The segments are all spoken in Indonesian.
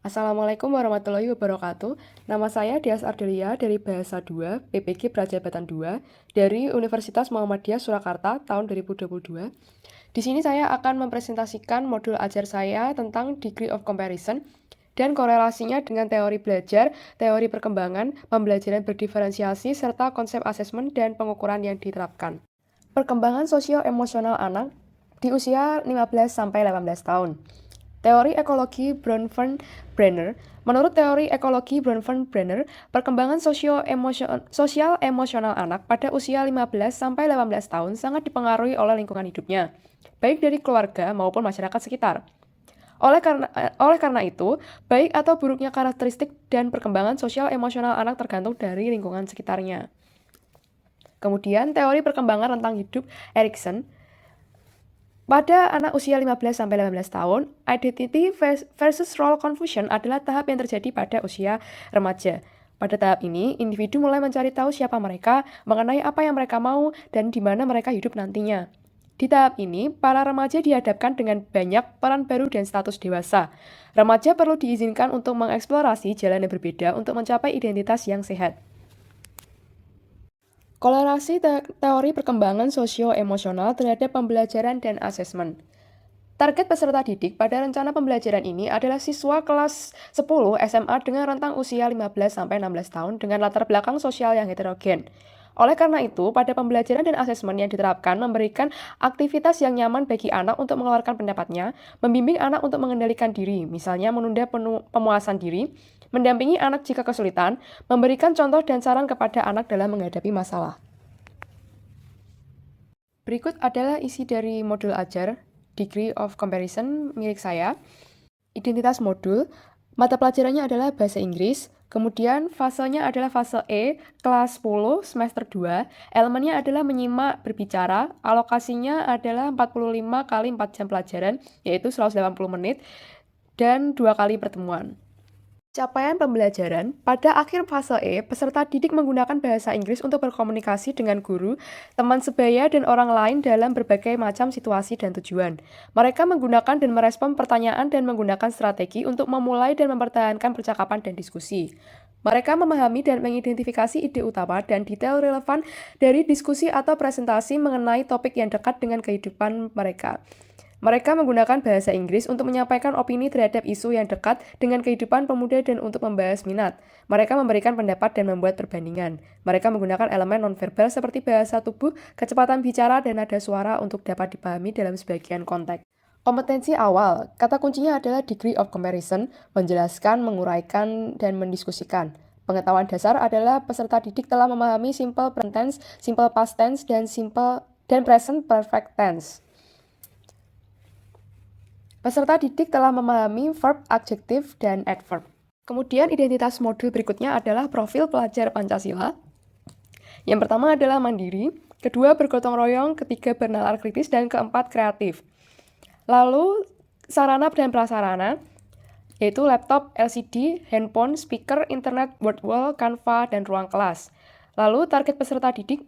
Assalamualaikum warahmatullahi wabarakatuh. Nama saya Dias Ardelia dari Bahasa 2, PPG Prajabatan 2, dari Universitas Muhammadiyah Surakarta tahun 2022. Di sini saya akan mempresentasikan modul ajar saya tentang Degree of Comparison dan korelasinya dengan teori belajar, teori perkembangan, pembelajaran berdiferensiasi, serta konsep asesmen dan pengukuran yang diterapkan. Perkembangan sosio-emosional anak di usia 15-18 tahun. Teori ekologi Bronfenbrenner. Menurut teori ekologi Bronfenbrenner, perkembangan sosial emosional anak pada usia 15-18 tahun sangat dipengaruhi oleh lingkungan hidupnya, baik dari keluarga maupun masyarakat sekitar. Oleh karena itu, baik atau buruknya karakteristik dan perkembangan sosial emosional anak tergantung dari lingkungan sekitarnya. Kemudian, teori perkembangan rentang hidup Erikson. Pada anak usia 15-18 tahun, identity versus role confusion adalah tahap yang terjadi pada usia remaja. Pada tahap ini, individu mulai mencari tahu siapa mereka, mengenai apa yang mereka mau, dan di mana mereka hidup nantinya. Di tahap ini, para remaja dihadapkan dengan banyak peran baru dan status dewasa. Remaja perlu diizinkan untuk mengeksplorasi jalan yang berbeda untuk mencapai identitas yang sehat. Korelasi teori perkembangan sosio-emosional terhadap pembelajaran dan asesmen. Target peserta didik pada rencana pembelajaran ini adalah siswa kelas 10 SMA dengan rentang usia 15-16 tahun dengan latar belakang sosial yang heterogen. Oleh karena itu, pada pembelajaran dan asesmen yang diterapkan memberikan aktivitas yang nyaman bagi anak untuk mengeluarkan pendapatnya, membimbing anak untuk mengendalikan diri, misalnya menunda pemuasan diri, mendampingi anak jika kesulitan, memberikan contoh dan saran kepada anak dalam menghadapi masalah. Berikut adalah isi dari modul ajar Degree of Comparison milik saya. Identitas modul, mata pelajarannya adalah bahasa Inggris, kemudian fasenya adalah fase E, kelas 10, semester 2, elemennya adalah menyimak, berbicara, alokasinya adalah 45 kali 4 jam pelajaran, yaitu 180 menit, dan 2 kali pertemuan. Capaian pembelajaran, pada akhir fase E, peserta didik menggunakan bahasa Inggris untuk berkomunikasi dengan guru, teman sebaya, dan orang lain dalam berbagai macam situasi dan tujuan. Mereka menggunakan dan merespon pertanyaan dan menggunakan strategi untuk memulai dan mempertahankan percakapan dan diskusi. Mereka memahami dan mengidentifikasi ide utama dan detail relevan dari diskusi atau presentasi mengenai topik yang dekat dengan kehidupan mereka. Mereka menggunakan bahasa Inggris untuk menyampaikan opini terhadap isu yang dekat dengan kehidupan pemuda dan untuk membahas minat. Mereka memberikan pendapat dan membuat perbandingan. Mereka menggunakan elemen nonverbal seperti bahasa tubuh, kecepatan bicara, dan nada suara untuk dapat dipahami dalam sebagian konteks. Kompetensi awal, kata kuncinya adalah degree of comparison, menjelaskan, menguraikan, dan mendiskusikan. Pengetahuan dasar adalah peserta didik telah memahami simple present tense, simple past tense, dan present perfect tense. Peserta didik telah memahami verb, adjektif, dan adverb. Kemudian identitas modul berikutnya adalah profil pelajar Pancasila. Yang pertama adalah mandiri, kedua bergotong royong, ketiga bernalar kritis, dan keempat kreatif. Lalu sarana dan prasarana, yaitu laptop, LCD, handphone, speaker, internet, word wall, Canva, dan ruang kelas. Lalu target peserta didik,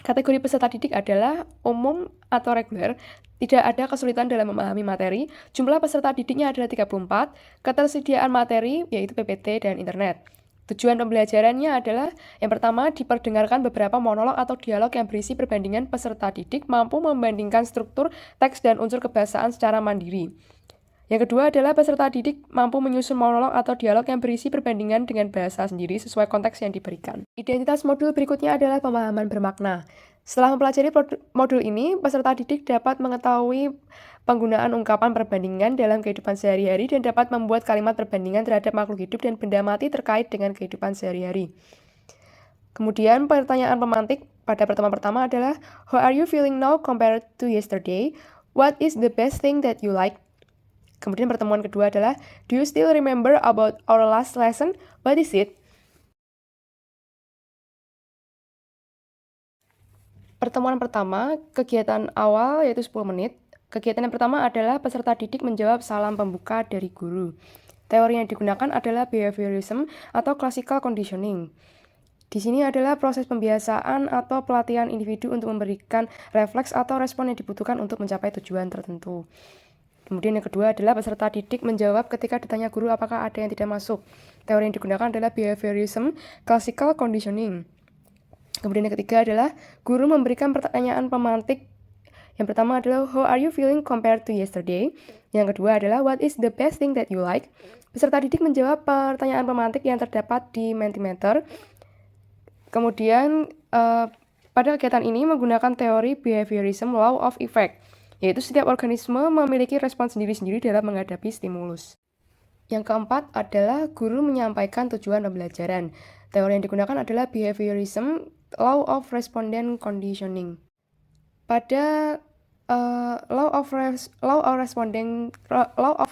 kategori peserta didik adalah umum atau reguler, tidak ada kesulitan dalam memahami materi, jumlah peserta didiknya adalah 34, ketersediaan materi yaitu PPT dan internet. Tujuan pembelajarannya adalah yang pertama diperdengarkan beberapa monolog atau dialog yang berisi perbandingan peserta didik mampu membandingkan struktur, teks, dan unsur kebahasaan secara mandiri. Yang kedua adalah peserta didik mampu menyusun monolog atau dialog yang berisi perbandingan dengan bahasa sendiri sesuai konteks yang diberikan. Identitas modul berikutnya adalah pemahaman bermakna. Setelah mempelajari modul ini, peserta didik dapat mengetahui penggunaan ungkapan perbandingan dalam kehidupan sehari-hari dan dapat membuat kalimat perbandingan terhadap makhluk hidup dan benda mati terkait dengan kehidupan sehari-hari. Kemudian pertanyaan pemantik pada pertemuan pertama adalah, how are you feeling now compared to yesterday? What is the best thing that you like? Kemudian pertemuan kedua adalah, do you still remember about our last lesson? What is it? Pertemuan pertama, kegiatan awal yaitu 10 menit. Kegiatan yang pertama adalah peserta didik menjawab salam pembuka dari guru. Teori yang digunakan adalah behaviorism atau classical conditioning. Di sini adalah proses pembiasaan atau pelatihan individu untuk memberikan refleks atau respon yang dibutuhkan untuk mencapai tujuan tertentu. Kemudian yang kedua adalah peserta didik menjawab ketika ditanya guru apakah ada yang tidak masuk. Teori yang digunakan adalah behaviorism, classical conditioning. Kemudian yang ketiga adalah guru memberikan pertanyaan pemantik. Yang pertama adalah how are you feeling compared to yesterday? Yang kedua adalah what is the best thing that you like? Peserta didik menjawab pertanyaan pemantik yang terdapat di Mentimeter. Kemudian pada kegiatan ini menggunakan teori behaviorism law of effect, yaitu setiap organisme memiliki respons sendiri-sendiri dalam menghadapi stimulus. Yang keempat adalah guru menyampaikan tujuan pembelajaran. Teori yang digunakan adalah behaviorism, law of respondent conditioning. Pada law of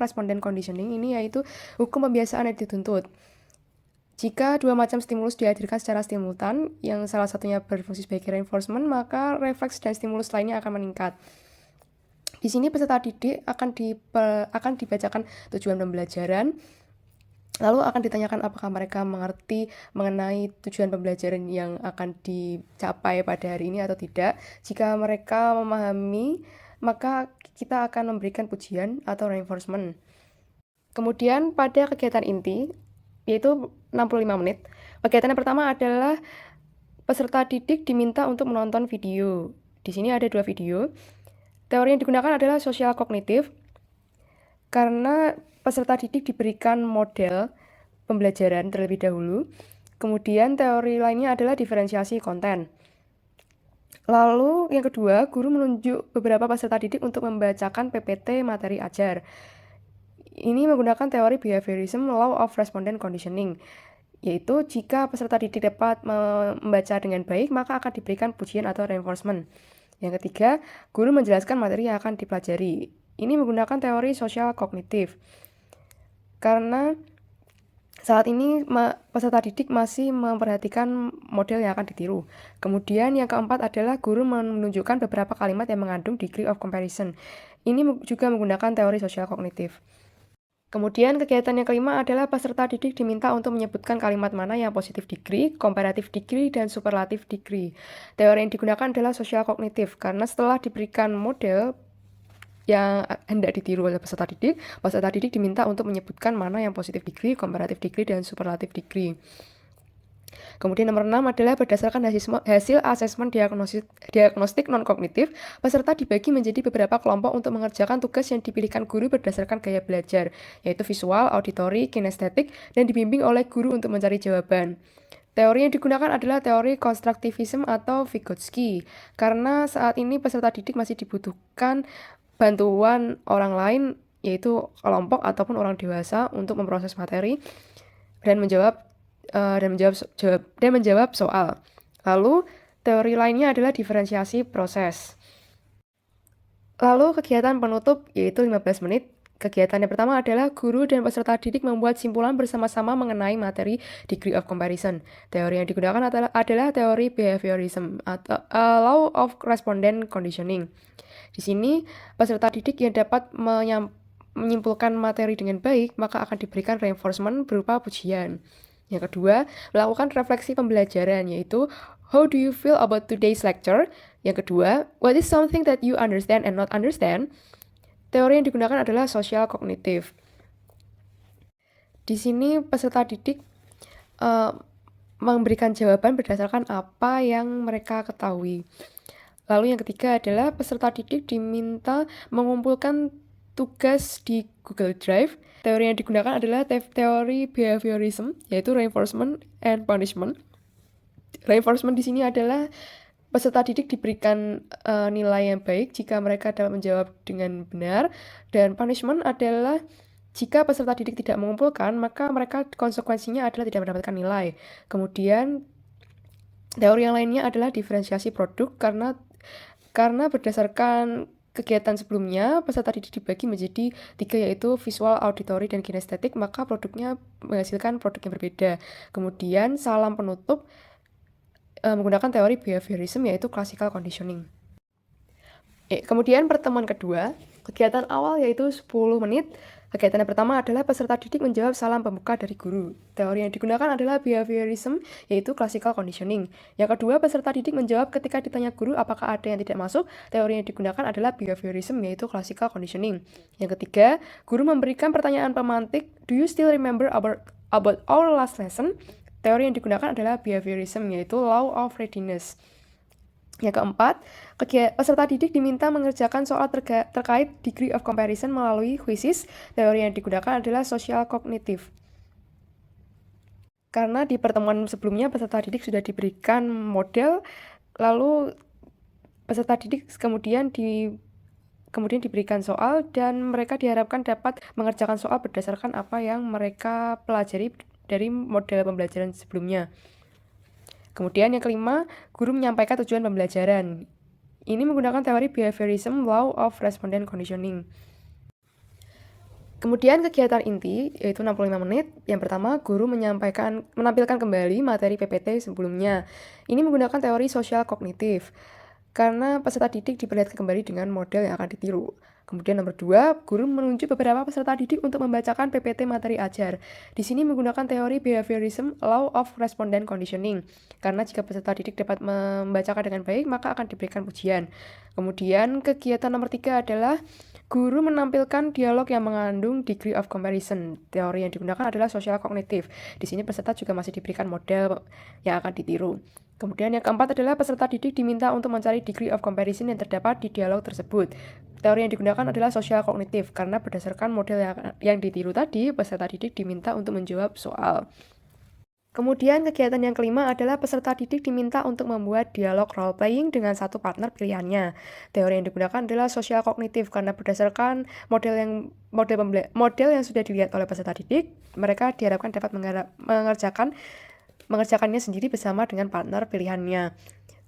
respondent conditioning ini yaitu hukum pembiasaan yang dituntut. Jika dua macam stimulus dihadirkan secara simultan, yang salah satunya berfungsi sebagai reinforcement, maka refleks dan stimulus lainnya akan meningkat. Di sini peserta didik akan dibacakan tujuan pembelajaran, lalu akan ditanyakan apakah mereka mengerti mengenai tujuan pembelajaran yang akan dicapai pada hari ini atau tidak. Jika mereka memahami, maka kita akan memberikan pujian atau reinforcement. Kemudian pada kegiatan inti, yaitu 65 menit. Kegiatan yang pertama adalah peserta didik diminta untuk menonton video. Di sini ada 2 video. Teori yang digunakan adalah sosial kognitif, karena peserta didik diberikan model pembelajaran terlebih dahulu. Kemudian teori lainnya adalah diferensiasi konten. Lalu yang kedua, guru menunjuk beberapa peserta didik untuk membacakan PPT materi ajar. Ini menggunakan teori behaviorism law of respondent conditioning, yaitu jika peserta didik dapat membaca dengan baik, maka akan diberikan pujian atau reinforcement. Yang ketiga, guru menjelaskan materi yang akan dipelajari. Ini menggunakan teori sosial kognitif, karena saat ini peserta didik masih memperhatikan model yang akan ditiru. Kemudian yang keempat adalah guru menunjukkan beberapa kalimat yang mengandung degree of comparison. Ini juga menggunakan teori sosial kognitif. Kemudian kegiatan yang kelima adalah peserta didik diminta untuk menyebutkan kalimat mana yang positif degree, comparative degree, dan superlative degree. Teori yang digunakan adalah sosial kognitif, karena setelah diberikan model yang hendak ditiru oleh peserta didik diminta untuk menyebutkan mana yang positif degree, comparative degree, dan superlative degree. Kemudian nomor 6 adalah berdasarkan hasil asesmen diagnostik non-kognitif, peserta dibagi menjadi beberapa kelompok untuk mengerjakan tugas yang dipilihkan guru berdasarkan gaya belajar, yaitu visual, auditory, kinestetik, dan dibimbing oleh guru untuk mencari jawaban. Teori yang digunakan adalah teori konstruktivisme atau Vygotsky, karena saat ini peserta didik masih dibutuhkan bantuan orang lain, yaitu kelompok ataupun orang dewasa untuk memproses materi dan menjawab soal. Lalu teori lainnya adalah diferensiasi proses. Lalu kegiatan penutup yaitu 15 menit. Kegiatan yang pertama adalah guru dan peserta didik membuat simpulan bersama-sama mengenai materi degree of comparison. Teori yang digunakan adalah teori behaviorism atau law of respondent conditioning. Di sini peserta didik yang dapat menyimpulkan materi dengan baik, maka akan diberikan reinforcement berupa pujian. Yang kedua, melakukan refleksi pembelajaran, yaitu how do you feel about today's lecture? Yang kedua, what is something that you understand and not understand? Teori yang digunakan adalah sosial kognitif. Di sini peserta didik memberikan jawaban berdasarkan apa yang mereka ketahui. Lalu yang ketiga adalah peserta didik diminta mengumpulkan tugas di Google Drive. Teori yang digunakan adalah teori behaviorism, yaitu reinforcement and punishment. Reinforcement di sini adalah peserta didik diberikan nilai yang baik jika mereka dapat menjawab dengan benar, dan punishment adalah jika peserta didik tidak mengumpulkan, maka mereka konsekuensinya adalah tidak mendapatkan nilai. Kemudian teori yang lainnya adalah diferensiasi produk, karena berdasarkan kegiatan sebelumnya, peserta didik dibagi menjadi 3, yaitu visual, auditory, dan kinestetik, maka produknya menghasilkan produk yang berbeda. Kemudian salam penutup menggunakan teori behaviorism, yaitu classical conditioning. Kemudian pertemuan kedua, kegiatan awal yaitu 10 menit, Kegiatan yang pertama adalah peserta didik menjawab salam pembuka dari guru. Teori yang digunakan adalah behaviorism, yaitu classical conditioning. Yang kedua, peserta didik menjawab ketika ditanya guru apakah ada yang tidak masuk. Teori yang digunakan adalah behaviorism, yaitu classical conditioning. Yang ketiga, guru memberikan pertanyaan pemantik, do you still remember about our last lesson? Teori yang digunakan adalah behaviorism, yaitu law of readiness. Yang keempat, peserta didik diminta mengerjakan soal terkait degree of comparison melalui quizzes. Teori yang digunakan adalah social cognitive. Karena di pertemuan sebelumnya peserta didik sudah diberikan model, lalu peserta didik kemudian diberikan soal dan mereka diharapkan dapat mengerjakan soal berdasarkan apa yang mereka pelajari dari model pembelajaran sebelumnya. Kemudian yang kelima, guru menyampaikan tujuan pembelajaran. Ini menggunakan teori behaviorism, law of respondent conditioning. Kemudian kegiatan inti, yaitu 65 menit. Yang pertama, guru menampilkan kembali materi PPT sebelumnya. Ini menggunakan teori sosial kognitif, karena peserta didik diperlihatkan kembali dengan model yang akan ditiru. Kemudian nomor 2, guru menunjuk beberapa peserta didik untuk membacakan PPT materi ajar. Di sini menggunakan teori behaviorism, law of respondent conditioning. Karena jika peserta didik dapat membacakan dengan baik, maka akan diberikan pujian. Kemudian kegiatan nomor 3 adalah guru menampilkan dialog yang mengandung degree of comparison. Teori yang digunakan adalah social cognitive. Di sini peserta juga masih diberikan model yang akan ditiru. Kemudian yang keempat adalah peserta didik diminta untuk mencari degree of comparison yang terdapat di dialog tersebut. Teori yang digunakan adalah social cognitive, karena berdasarkan model yang ditiru tadi, peserta didik diminta untuk menjawab soal. Kemudian kegiatan yang kelima adalah peserta didik diminta untuk membuat dialog role playing dengan satu partner pilihannya. Teori yang digunakan adalah social cognitive, karena berdasarkan model yang sudah dilihat oleh peserta didik, mereka diharapkan dapat mengerjakannya sendiri bersama dengan partner pilihannya.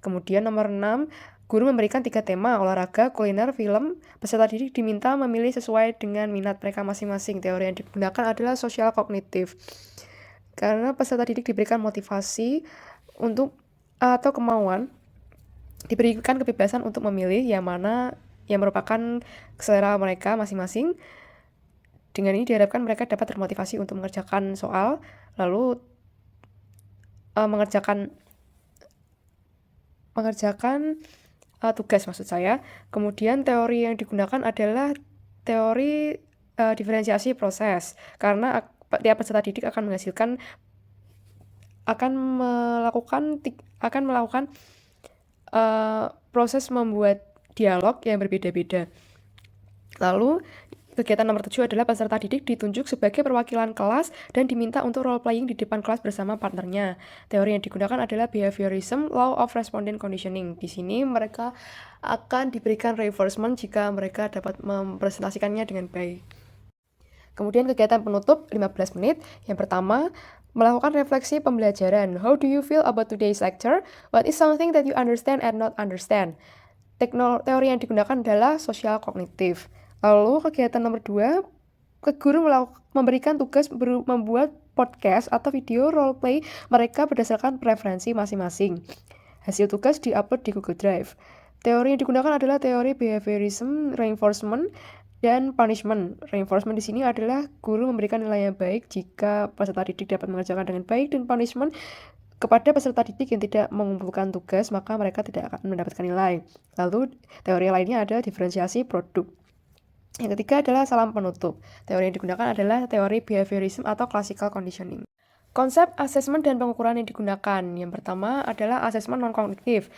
Kemudian nomor 6, guru memberikan 3 tema, olahraga, kuliner, film. Peserta didik diminta memilih sesuai dengan minat mereka masing-masing. Teori yang digunakan adalah social cognitive, karena peserta didik diberikan motivasi atau kemauan, diberikan kebebasan untuk memilih yang mana yang merupakan selera mereka masing-masing. Dengan ini diharapkan mereka dapat termotivasi untuk mengerjakan soal, lalu mengerjakan tugas maksud saya. Kemudian teori yang digunakan adalah teori diferensiasi proses, karena tiap peserta didik akan melakukan proses membuat dialog yang berbeda-beda. Lalu kegiatan nomor 7 adalah peserta didik ditunjuk sebagai perwakilan kelas dan diminta untuk role playing di depan kelas bersama partnernya. Teori yang digunakan adalah behaviorism, law of respondent conditioning. Di sini mereka akan diberikan reinforcement jika mereka dapat mempresentasikannya dengan baik. Kemudian kegiatan penutup 15 menit. Yang pertama, melakukan refleksi pembelajaran. How do you feel about today's lecture? What is something that you understand and not understand? Teori yang digunakan adalah social cognitive. Lalu kegiatan nomor 2, guru memberikan tugas membuat podcast atau video role play mereka berdasarkan preferensi masing-masing. Hasil tugas diupload di Google Drive. Teori yang digunakan adalah teori behaviorism, reinforcement, dan punishment. Reinforcement di sini adalah guru memberikan nilai yang baik jika peserta didik dapat mengerjakan dengan baik, dan punishment kepada peserta didik yang tidak mengumpulkan tugas, maka mereka tidak akan mendapatkan nilai. Lalu teori lainnya ada diferensiasi produk. Yang ketiga adalah salam penutup. Teori yang digunakan adalah teori behaviorism atau classical conditioning. Konsep asesmen dan pengukuran yang digunakan. Yang pertama adalah asesmen non-kognitif,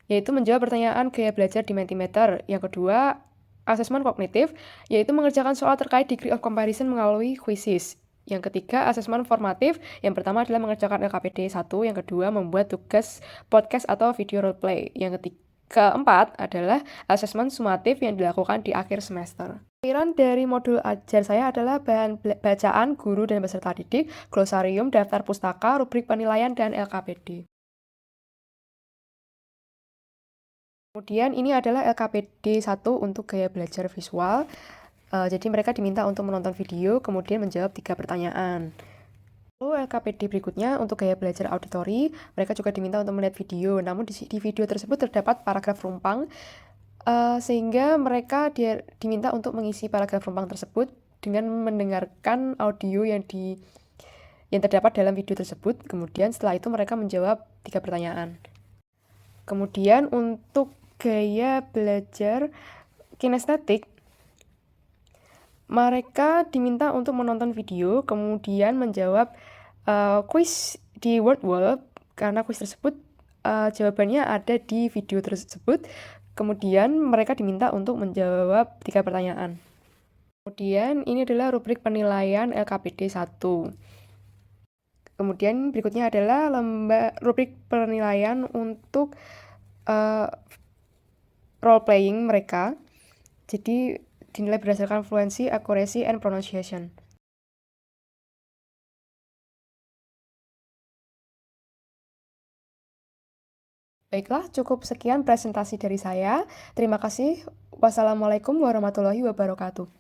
yaitu menjawab pertanyaan gaya belajar di Mentimeter. Yang kedua, asesmen kognitif, yaitu mengerjakan soal terkait degree of comparison melalui quizzes. Yang ketiga, asesmen formatif. Yang pertama adalah mengerjakan LKPD 1, yang kedua membuat tugas podcast atau video role play. Yang keempat adalah asesmen sumatif yang dilakukan di akhir semester. Lampiran dari modul ajar saya adalah bahan bacaan guru dan peserta didik, glosarium, daftar pustaka, rubrik penilaian, dan LKPD. Kemudian ini adalah LKPD 1 untuk gaya belajar visual. Jadi mereka diminta untuk menonton video, kemudian menjawab 3 pertanyaan. Lalu LKPD berikutnya untuk gaya belajar auditori, mereka juga diminta untuk melihat video. Namun di video tersebut terdapat paragraf rumpang, sehingga mereka diminta untuk mengisi paragraf rumpang tersebut dengan mendengarkan audio yang terdapat dalam video tersebut. Kemudian setelah itu mereka menjawab 3 pertanyaan. Kemudian untuk gaya belajar kinestetik, mereka diminta untuk menonton video, kemudian menjawab kuis di WordWall, karena kuis tersebut jawabannya ada di video tersebut. Kemudian mereka diminta untuk menjawab 3 pertanyaan. Kemudian ini adalah rubrik penilaian LKPD 1. Kemudian berikutnya adalah rubrik penilaian untuk role playing mereka. Jadi dinilai berdasarkan fluency, accuracy, and pronunciation. Baiklah, cukup sekian presentasi dari saya. Terima kasih. Wassalamualaikum warahmatullahi wabarakatuh.